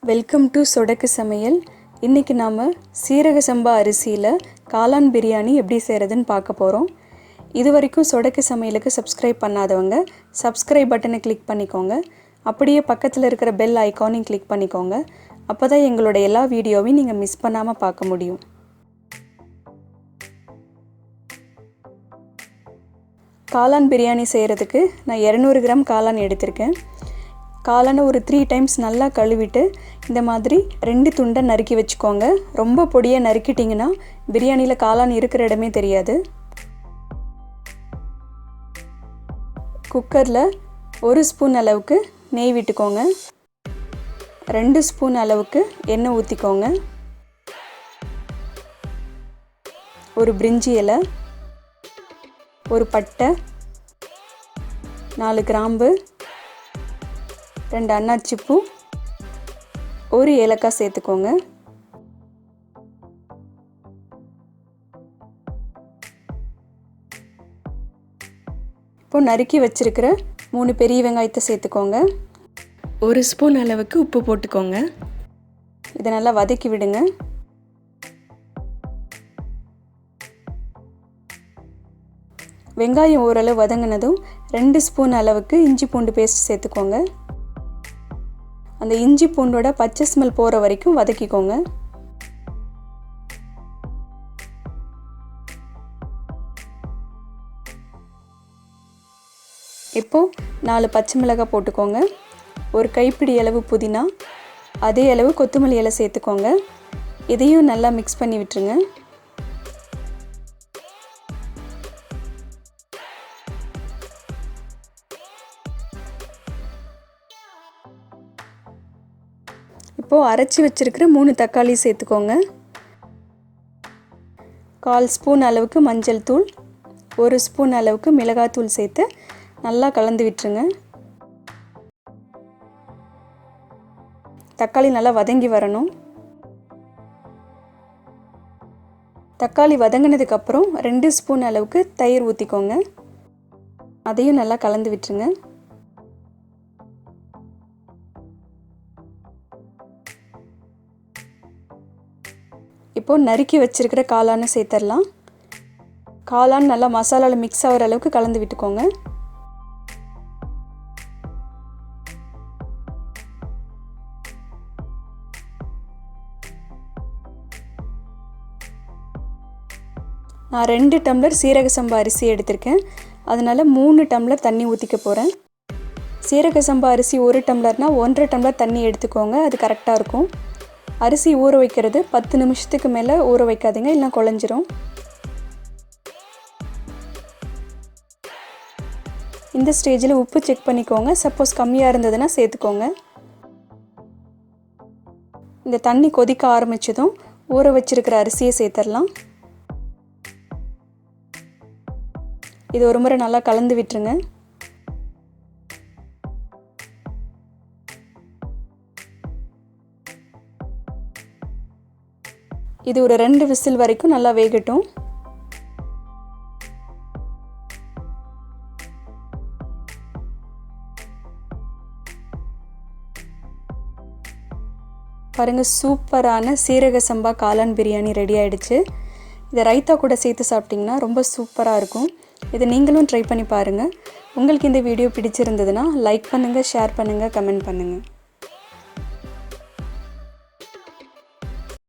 Welcome to சொடக்கு சமையல். இன்றைக்கி நாம் சீரக சம்பா அரிசியில் காளான் பிரியாணி எப்படி செய்கிறதுன்னு பார்க்க போகிறோம். இது வரைக்கும் சொடக்கு சமையலுக்கு சப்ஸ்கிரைப் பண்ணாதவங்க சப்ஸ்கிரைப் பட்டனை கிளிக் பண்ணிக்கோங்க. அப்படியே பக்கத்தில் இருக்கிற பெல் ஐக்கானையும் கிளிக் பண்ணிக்கோங்க. அப்போ தான் எங்களோட எல்லா வீடியோவையும் நீங்கள் மிஸ் பண்ணாமல் பார்க்க முடியும். காளான் பிரியாணி செய்கிறதுக்கு நான் 200 கிராம் காளான் எடுத்திருக்கேன். காளானை ஒரு 3 டைம்ஸ் நல்லா கழுவிட்டு இந்த மாதிரி 2 துண்டை நறுக்கி வச்சுக்கோங்க. ரொம்ப பொடியாக நறுக்கிட்டிங்கன்னா பிரியாணியில் காளான் இருக்கிற இடமே தெரியாது. குக்கரில் 1 ஸ்பூன் அளவுக்கு நெய் விட்டுக்கோங்க. 2 ஸ்பூன் அளவுக்கு எண்ணெய் ஊற்றிக்கோங்க. ஒரு பிரிஞ்சி இலை, ஒரு பட்டை, 4 கிராம்பு, 2 அன்னாச்சி பூ, 1 ஏலக்காய் சேர்த்துக்கோங்க. இப்போ நறுக்கி வச்சிருக்கிற 3 பெரிய வெங்காயத்தை சேர்த்துக்கோங்க. 1 ஸ்பூன் அளவுக்கு உப்பு போட்டுக்கோங்க. இதை நல்லா வதக்கி விடுங்க. வெங்காயம் ஓரளவு வதங்கினதும் 2 ஸ்பூன் அளவுக்கு இஞ்சி பூண்டு பேஸ்ட் சேர்த்துக்கோங்க. அந்த இஞ்சி பூண்டோட பச்சை ஸ்மெல் போகிற வரைக்கும் வதக்கிக்கோங்க. இப்போது 4 பச்சை மிளகாய் போட்டுக்கோங்க. ஒரு கைப்பிடி அளவு புதினா, அதே அளவு கொத்தமல்லி இலை சேர்த்துக்கோங்க. இதையும் நல்லா மிக்ஸ் பண்ணி விட்டுருங்க. இப்போது அரைச்சி வச்சுருக்கிற 3 தக்காளி சேர்த்துக்கோங்க. 1/4 ஸ்பூன் அளவுக்கு மஞ்சள் தூள், 1 ஸ்பூன் அளவுக்கு மிளகாத்தூள் சேர்த்து நல்லா கலந்து விட்டுருங்க. தக்காளி நல்லா வதங்கி வரணும். தக்காளி வதங்கினதுக்கப்புறம் 2 ஸ்பூன் அளவுக்கு தயிர் ஊற்றிக்கோங்க. அதையும் நல்லா கலந்து விட்டுருங்க. இப்போது நறுக்கி வச்சுருக்கிற காளானை சேர்த்துடலாம். காளான் நல்லா மசாலாவில் மிக்ஸ் ஆகிற அளவுக்கு கலந்து விட்டுக்கோங்க. நான் 2 டம்ளர் சீரக சம்பா அரிசி எடுத்திருக்கேன். அதனால் 3 டம்ளர் தண்ணி ஊற்றிக்க போகிறேன். சீரக சம்பா அரிசி 1 டம்ளர்னால் 1.5 டம்ளர் தண்ணி எடுத்துக்கோங்க. அது கரெக்டாக இருக்கும். அரிசி ஊற வைக்கிறது 10 நிமிஷத்துக்கு மேலே ஊற வைக்காதீங்க, இல்லைனா குழஞ்சிரும். இந்த ஸ்டேஜில் உப்பு செக் பண்ணிக்கோங்க. சப்போஸ் கம்மியாக இருந்ததுன்னா சேர்த்துக்கோங்க. இந்த தண்ணி கொதிக்க ஆரம்பித்ததும் ஊற வச்சிருக்கிற அரிசியை சேர்த்துடலாம். இது ஒரு முறை நல்லா கலந்து விட்டுருங்க. இது ஒரு 2 விசில் வரைக்கும் நல்லா வேகட்டும். பாருங்கள், சூப்பரான சீரக சம்பா காளான் பிரியாணி ரெடி ஆகிடுச்சு. இதை ரைத்தா கூட சேர்த்து சாப்பிட்டிங்கன்னா ரொம்ப சூப்பராக இருக்கும். இதை நீங்களும் ட்ரை பண்ணி பாருங்கள். உங்களுக்கு இந்த வீடியோ பிடிச்சிருந்ததுன்னா லைக் பண்ணுங்கள், ஷேர் பண்ணுங்கள், கமெண்ட் பண்ணுங்கள்.